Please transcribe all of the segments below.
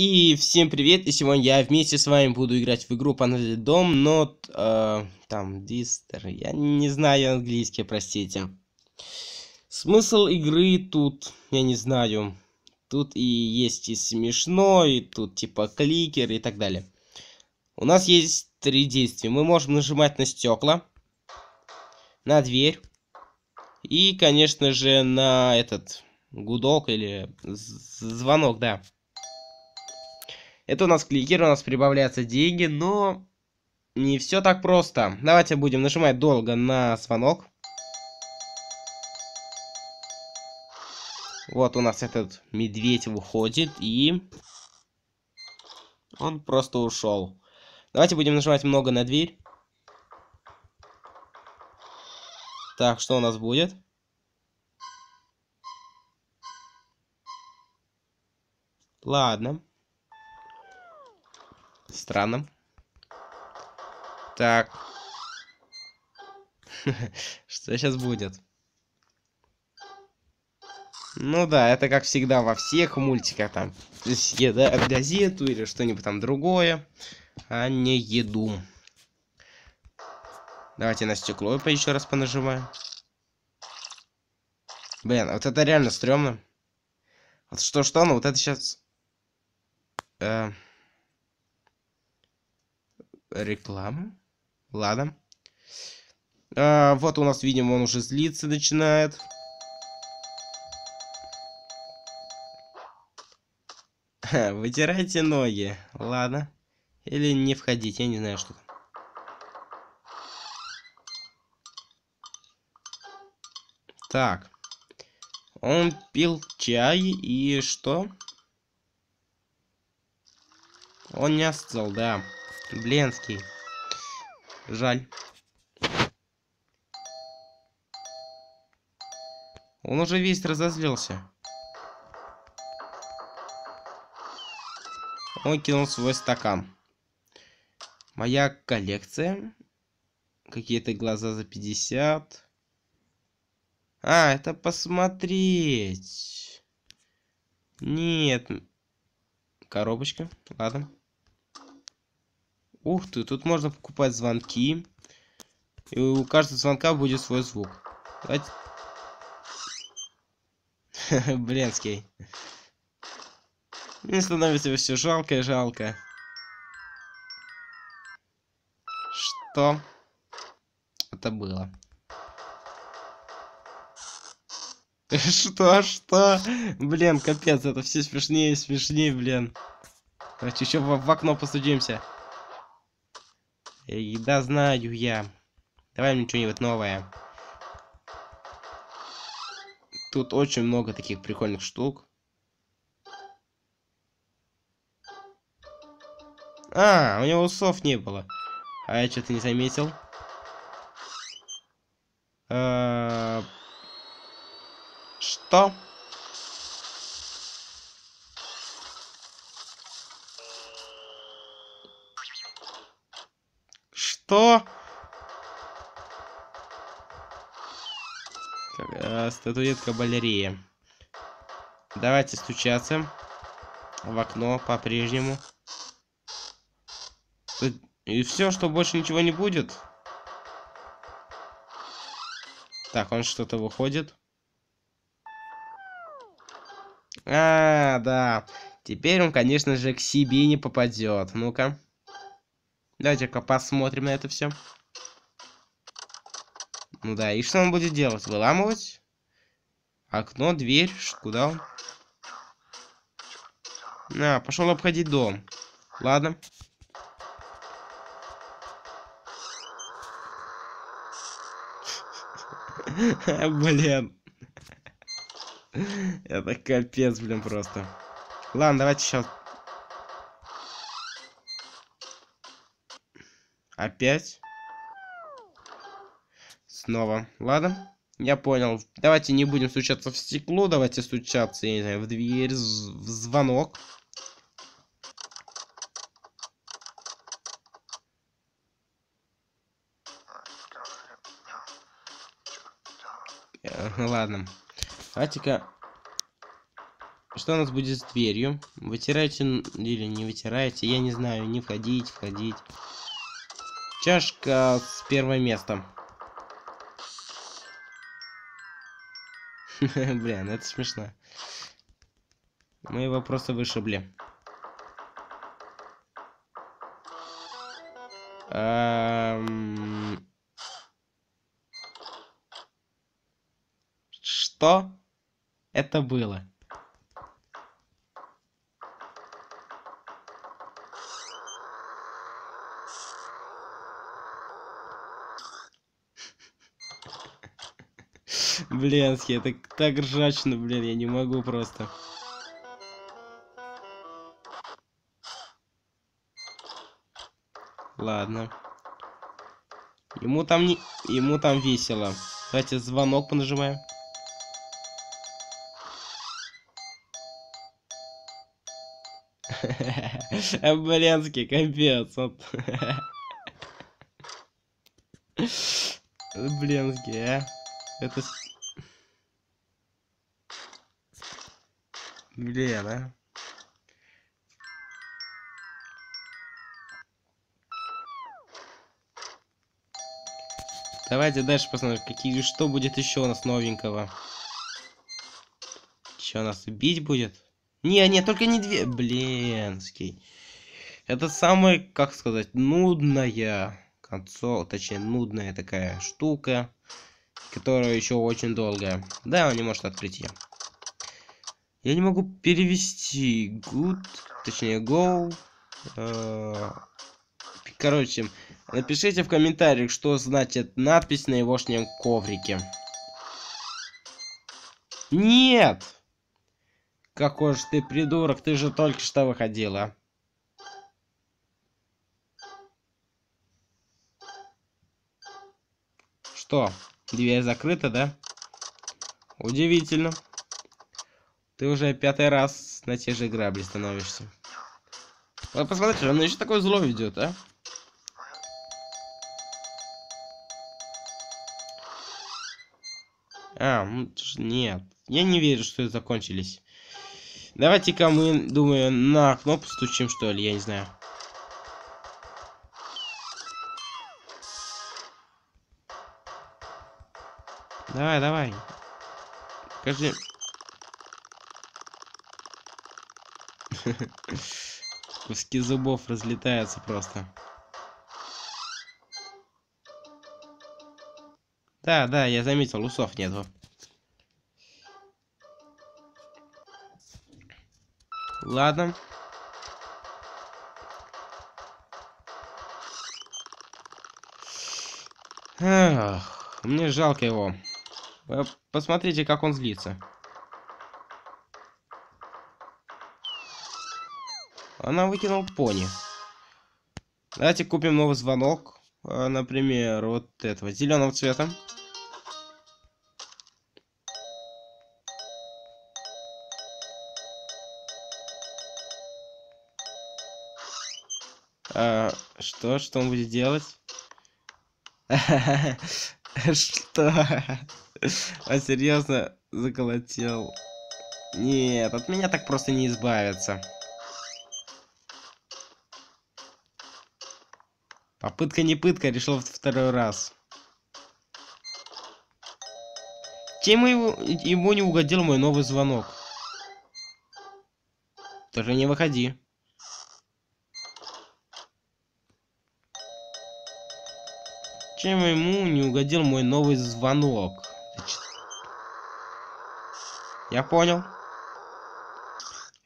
И всем привет, и сегодня я вместе с вами буду играть в игру Panel Дом, но там Дистер, я не знаю английский, простите. Смысл игры тут, я не знаю, тут и есть и смешно, и тут типа кликер и так далее. У нас есть 3 действия, мы можем нажимать на стекла, на дверь и, конечно же, на этот гудок или звонок, да. Это у нас кликер, у нас прибавляются деньги, но не все так просто. Давайте будем нажимать долго на звонок. Вот у нас этот медведь выходит, и он просто ушел. Давайте будем нажимать много на дверь. Так, что у нас будет? Ладно. Странно. Так. Что сейчас будет? Ну да, это как всегда во всех мультиках там. Съедают газету или что-нибудь там другое, а не еду. Давайте на стекло еще раз понажимаем. Блин, вот это реально стрёмно. Вот что, ну вот это сейчас... реклама? Ладно. Вот у нас, видимо, он уже злиться начинает. Вытирайте ноги. Ладно. Или не входить, я не знаю, что там. Так. Он пил чай и что? Он не остыл, да. Бленский. Жаль. Он уже весь разозлился. Он кинул свой стакан. Моя коллекция. Какие-то глаза за 50. А, это посмотреть. Нет. Коробочка. Ладно. Ух ты, тут можно покупать звонки. И у каждого звонка будет свой звук. Давайте... Бленский. Мне становится все жалко и жалко. Что это было? Что? Блин, капец, это все смешнее и смешнее, блин. Давайте еще в окно постучимся. Да знаю я. Давай мне что-нибудь новое. Тут очень много таких прикольных штук. А, у него усов не было. А я что-то не заметил. Что? Что? Статуэтка балерии. Давайте стучаться в окно по-прежнему. И все, что больше ничего не будет. Так, он что-то выходит. А, да. Теперь он, конечно же, к себе не попадет. Ну-ка. Давайте-ка посмотрим на это все. Ну да, и что он будет делать? Выламывать? Окно, дверь, куда он? А, пошел обходить дом. Ладно. Блин. Это капец, блин, просто. Ладно, давайте сейчас. Опять. Снова. Ладно. Я понял. Давайте не будем стучаться в стекло. Давайте стучаться, я не знаю, в дверь, в звонок. Ладно. Давайте-ка Что у нас будет с дверью? Вытираете или не вытираете? Я не знаю. Не входить, входить. Чашка с первым местом. Блин, это смешно. Мы его просто вышибли. Что это было? Блинский, это так ржачно, блин, я не могу просто. Ладно. Ему там не... Ему там весело. Давайте звонок понажимаем. Блинский, капец. Блинский, а? Это... Блин, а? Давайте дальше посмотрим, что будет еще у нас новенького. Еще нас бить будет? Не, только не две. Блинский. Это самая, как сказать, нудная концовка, точнее, нудная такая штука, которая еще очень долгая. Да, он не может открыть ее. Я не могу перевести good, точнее, go. Короче, напишите в комментариях, что значит надпись на егошнем коврике. Нет! Какой же ты придурок, ты же только что выходила. Что? Дверь закрыта, да? Удивительно. Ты уже 5-й раз на те же грабли становишься. Вот посмотрите, он еще такой зло ведет, а? Нет. Я не верю, что это закончились. Давайте-ка мы, думаю, на кнопку стучим, что ли, я не знаю. Давай, давай. Покажи. Куски зубов разлетаются просто. Да, я заметил, усов нету. Ладно. Эх, мне жалко его. Посмотрите, как он злится. Она выкинул пони. Давайте купим новый звонок. Например, вот этого зеленого цвета. Что он будет делать? Что? Он серьезно заколотил? Нет, от меня так просто не избавиться. Попытка не пытка, решил 2-й раз. Чем ему не угодил мой новый звонок? Тоже не выходи. Чем ему не угодил мой новый звонок? Я понял.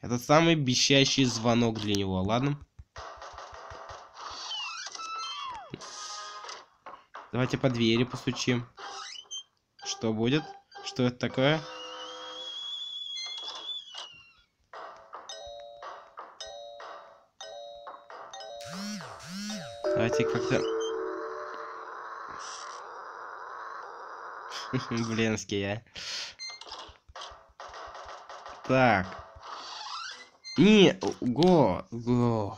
Это самый бесящий звонок для него, ладно? Давайте по двери постучим. Что будет? Что это такое? Давайте как-то... Блинский, я. Так. Не, господи.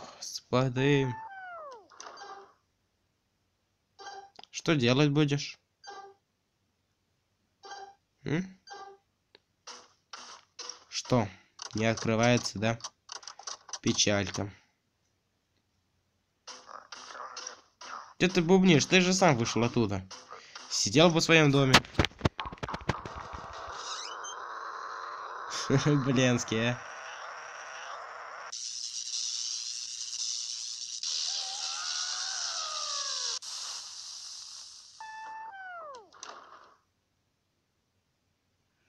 Что делать будешь? М? Что Не открывается, да? Печалька. Где ты бубнишь? Ты же сам вышел оттуда. Сидел бы в своем доме. Блинский, а.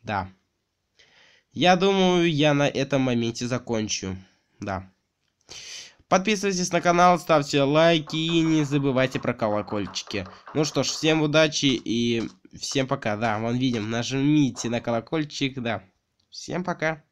Да. Я думаю, я на этом моменте закончу. Да. Подписывайтесь на канал, ставьте лайки и не забывайте про колокольчики. Ну что ж, всем удачи и всем пока. Да, вон видим, нажмите на колокольчик, да. Всем пока.